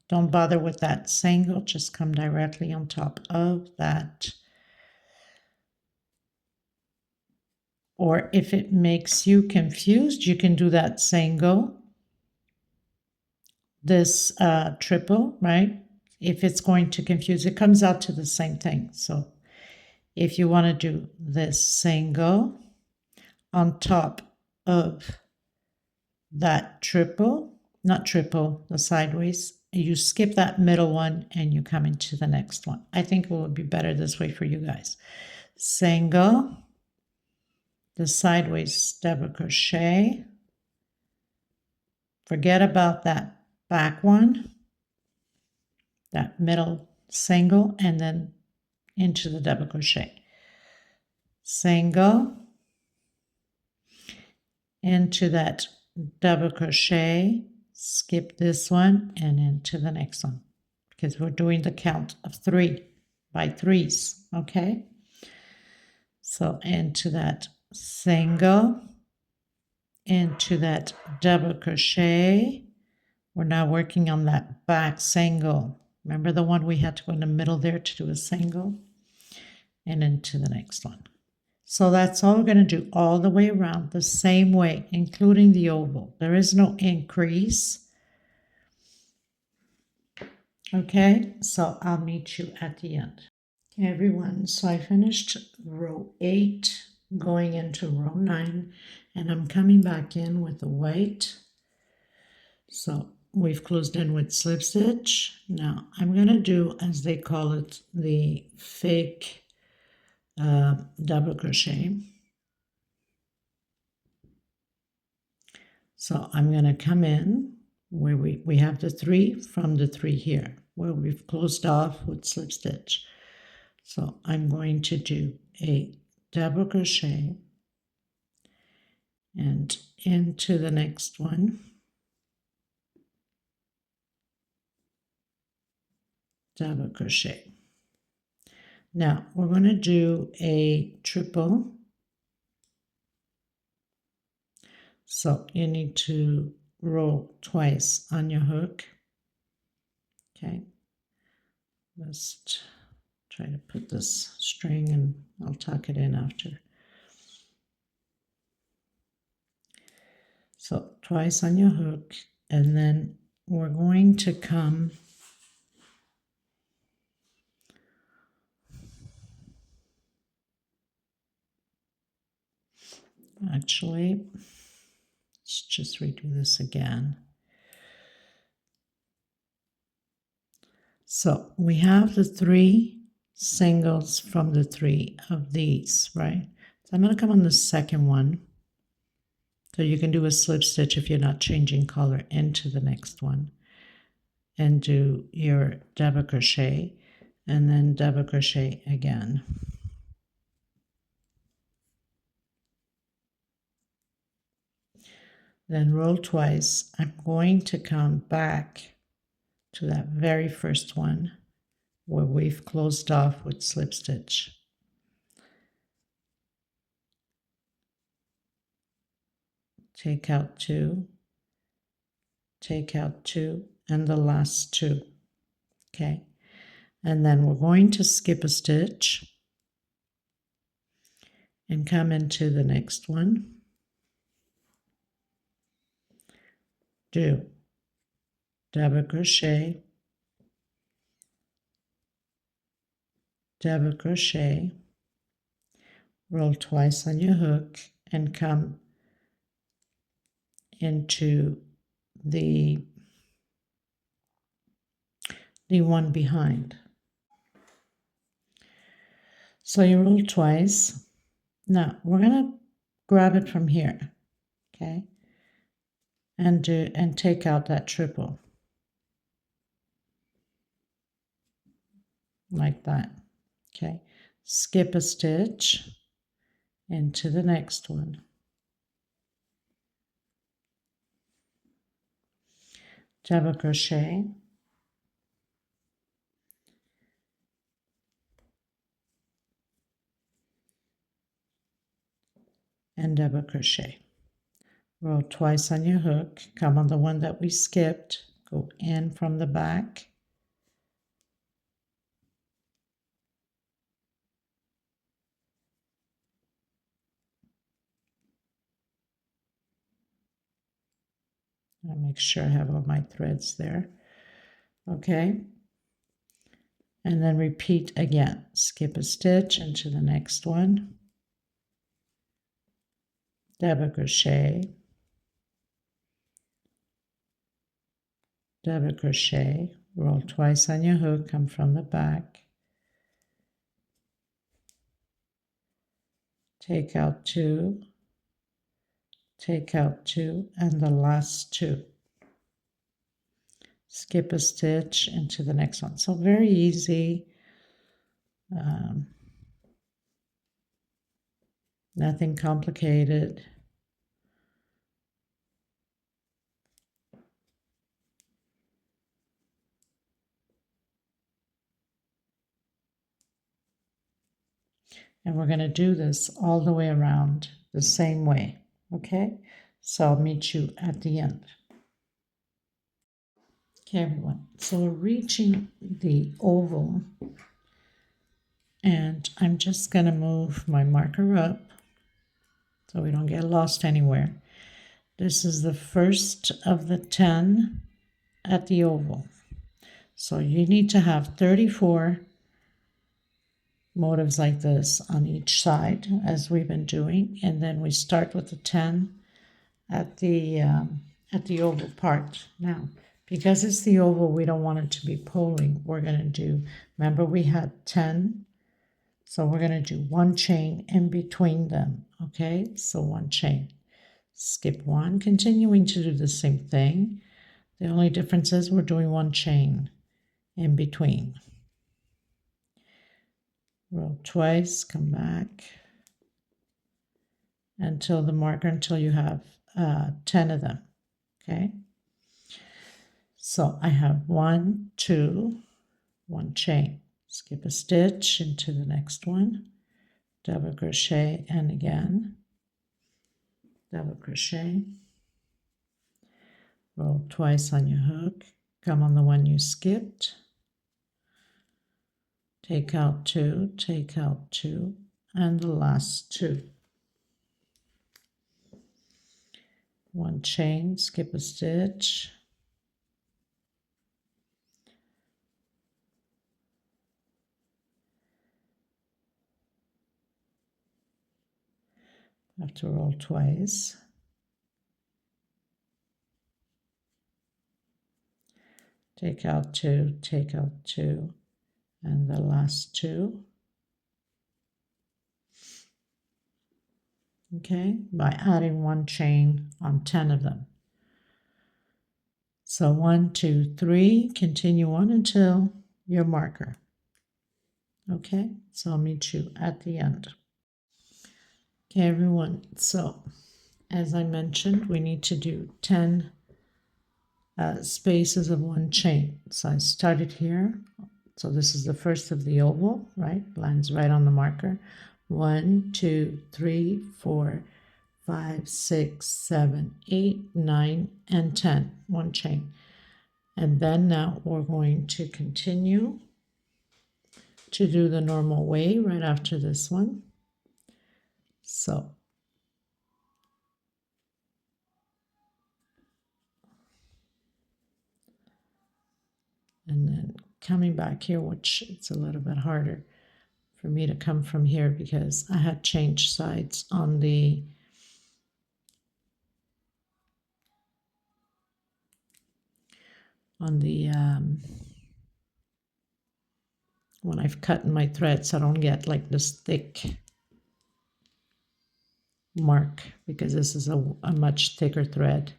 A: Don't bother with that single, just come directly on top of that. Or if it makes you confused, you can do that single, this triple, right? If it's going to confuse, it comes out to the same thing. So if you want to do this single on top of that triple, not triple, the sideways, you skip that middle one and you come into the next one. I think it would be better this way for you guys. Single, the sideways double crochet, forget about that back one, that middle single, and then into the double crochet. Single, into that double crochet, skip this one and into the next one because we're doing the count of 3 by 3s. Okay, so into that single, into that double crochet. We're now working on that back single. Remember the one we had to go in the middle there to do a single, and into the next one. So that's all we're going to do all the way around the same way, including the oval. There is no increase. Okay, so I'll meet you at the end. Okay, everyone, so I finished row 8, going into row 9, and I'm coming back in with the white. So we've closed in with slip stitch. Now I'm going to do, as they call it, the fake double crochet. So I'm going to come in where we have the 3 from the 3 here, where we've closed off with slip stitch. So I'm going to do a double crochet and into the next one, double crochet. Now we're going to do a triple. So you need to roll twice on your hook. Okay, just try to put this string and I'll tuck it in after. So twice on your hook, and then we're going to come actually, let's just redo this again. So we have the 3 singles from the 3 of these, right? So I'm going to come on the second one. So you can do a slip stitch if you're not changing color into the next one. And do your double crochet and then double crochet again. then roll twice. I'm going to come back to that very first one where we've closed off with slip stitch. Take out 2, take out 2, and the last 2. Okay, and then we're going to skip a stitch and come into the next one. Do double crochet, double crochet, roll twice on your hook, and come into the one behind. So you roll twice. Now we're going to grab it from here, okay, and take out that triple like that. Okay, skip a stitch into the next one. Double crochet, and double crochet. Roll twice on your hook, come on the one that we skipped, go in from the back, I'll make sure I have all my threads there. Okay, and then repeat again. Skip a stitch into the next one, double crochet, double crochet, roll twice on your hook, come from the back, take out 2, take out 2, and the last 2. Skip a stitch into the next one. So very easy. Nothing complicated. And we're going to do this all the way around the same way. Okay, so I'll meet you at the end. Okay, everyone, so we're reaching the oval, and I'm just going to move my marker up so we don't get lost anywhere. This is the first of the 10 at the oval. So you need to have 34 motives like this on each side, as we've been doing, and then we start with the 10 at the oval part. Now, because it's the oval, we don't want it to be pulling. We're going to do, remember we had 10, so we're going to do 1 chain in between them. Okay, so 1 chain, skip 1, continuing to do the same thing. The only difference is we're doing 1 chain in between. Roll twice, come back until the marker, until you have 10 of them. Okay, so I have 1, 2, 1 chain, skip a stitch into the next one, double crochet, and again double crochet, roll twice on your hook, come on the one you skipped, take out 2, take out 2, and the last 2. 1 chain, skip a stitch, have to roll twice, take out 2, take out 2, and the last 2. Okay, by adding 1 chain on 10 of them. So 1, 2, 3, continue on until your marker. Okay, so I'll meet you at the end. Okay, everyone, so as I mentioned, we need to do 10 spaces of one chain. So I started here. So this is the first of the oval, right? Lands right on the marker. 1, 2, 3, 4, 5, 6, 7, 8, 9, and 10. One chain. And then now we're going to continue to do the normal way right after this one. So and then coming back here, which it's a little bit harder for me to come from here because I had changed sides on the when I've cut in my threads, I don't get like this thick mark because this is a much thicker thread.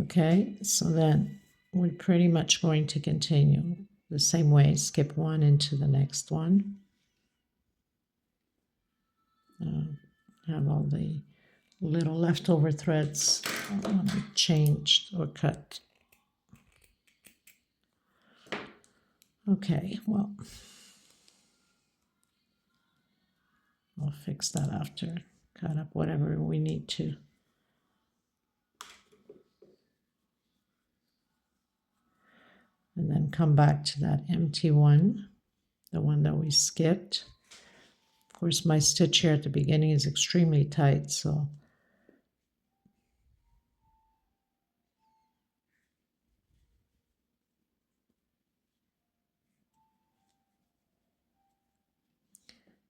A: Okay, so then we're pretty much going to continue the same way, skip one into the next one. Have all the little leftover threads when I changed or cut. Okay, well, I'll fix that after. Cut up whatever we need to. And then come back to that empty one, the one that we skipped. Of course, my stitch here at the beginning is extremely tight, so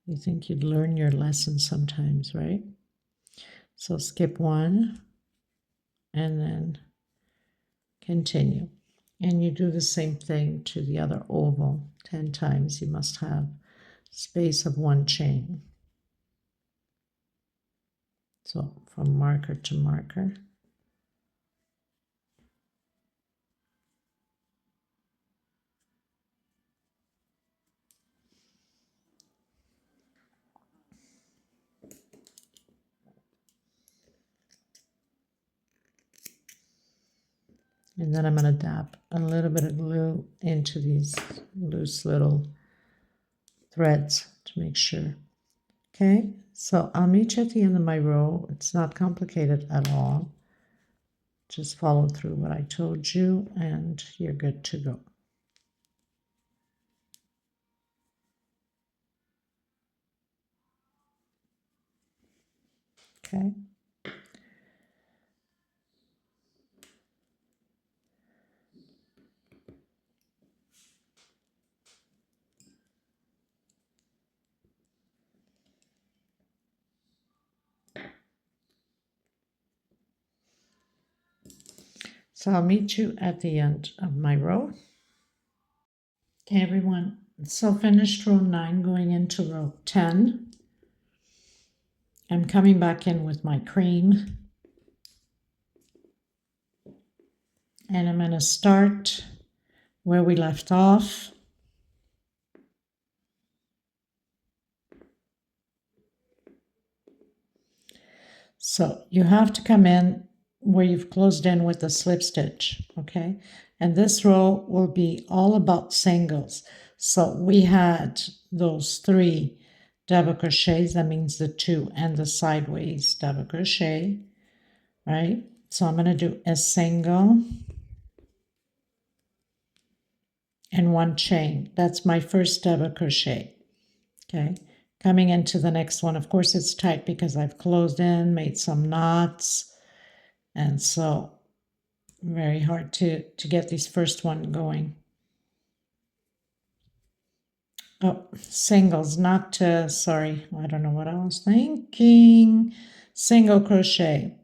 A: you think you'd learn your lesson sometimes, right? So skip one and then continue. And you do the same thing to the other oval 10 times. You must have space of one chain. So from marker to marker. And then I'm going to dab a little bit of glue into these loose little threads to make sure. Okay, so I'll meet you at the end of my row. It's not complicated at all. Just follow through what I told you and you're good to go. Okay. So I'll meet you at the end of my row. Okay, everyone. So finished row 9, going into row 10. I'm coming back in with my cream. And I'm going to start where we left off. So you have to come in where you've closed in with the slip stitch, okay? And this row will be all about singles. So we had those 3 double crochets, that means the 2 and the sideways double crochet, right? So I'm going to do a single and 1 chain. That's my first double crochet, okay? Coming into the next one, of course it's tight because I've closed in, made some knots, and so very hard to get this first one going. Oh, singles, not sorry, I don't know what I was thinking. Single crochet.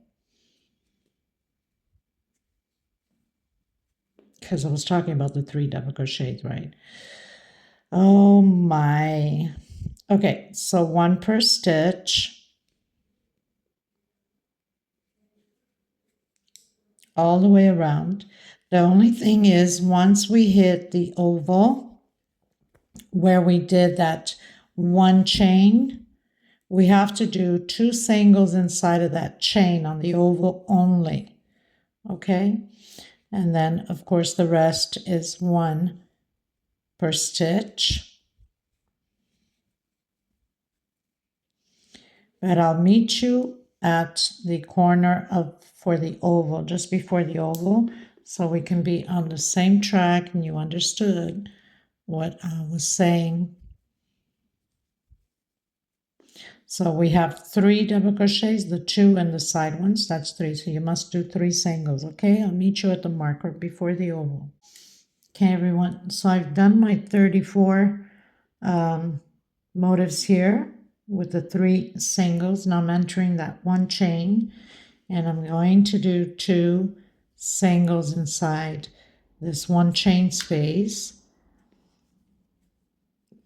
A: Because I was talking about the 3 double crochets, right? Oh my. Okay, so 1 per stitch. All the way around. The only thing is, once we hit the oval where we did that one chain, we have to do 2 singles inside of that chain on the oval only, okay? And then, of course, the rest is 1 per stitch. But I'll meet you at the corner for the oval, just before the oval, so we can be on the same track and you understood what I was saying. So we have 3 double crochets, the 2 and the side ones, that's 3. So you must do 3 singles, okay? I'll meet you at the marker before the oval. Okay, everyone, so I've done my 34 motives here with the 3 singles. Now I'm entering that one chain, and I'm going to do 2 singles inside this one chain space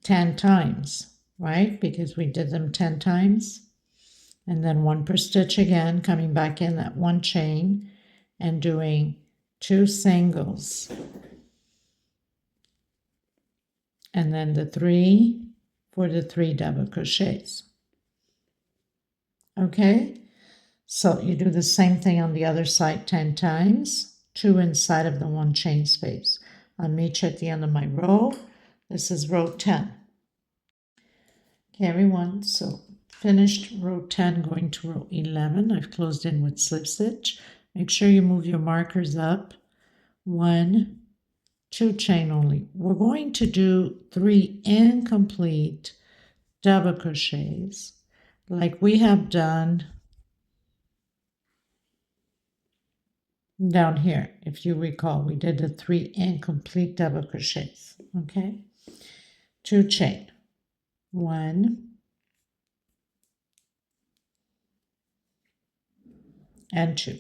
A: 10 times, right? Because we did them 10 times. And then 1 per stitch again, coming back in that one chain and doing 2 singles. And then the 3 for the 3 double crochets. Okay, so you do the same thing on the other side 10 times, 2 inside of the one chain space. I'll meet you at the end of my row. This is row 10. Okay, everyone, so finished row 10, going to row 11. I've closed in with slip stitch. Make sure you move your markers up. 1, 2 chain only. We're going to do 3 incomplete double crochets like we have done down here. If you recall, we did the 3 incomplete double crochets. Okay, 2 chain, 1 and 2.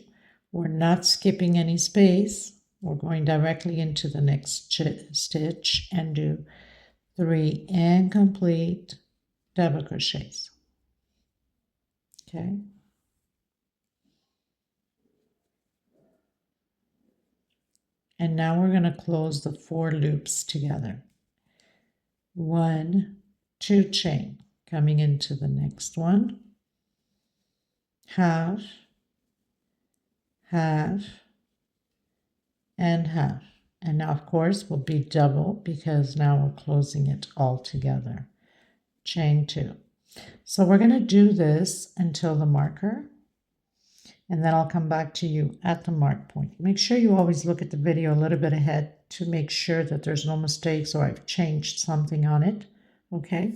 A: We're not skipping any space. We're going directly into the next stitch and do 3 incomplete double crochets. Okay, and now we're going to close the 4 loops together. 1, 2 chain, coming into the next one, half, half, and half. And now, of course, will be double because now we're closing it all together. Chain 2. So we're going to do this until the marker, and then I'll come back to you at the mark point. Make sure you always look at the video a little bit ahead to make sure that there's no mistakes or I've changed something on it. Okay,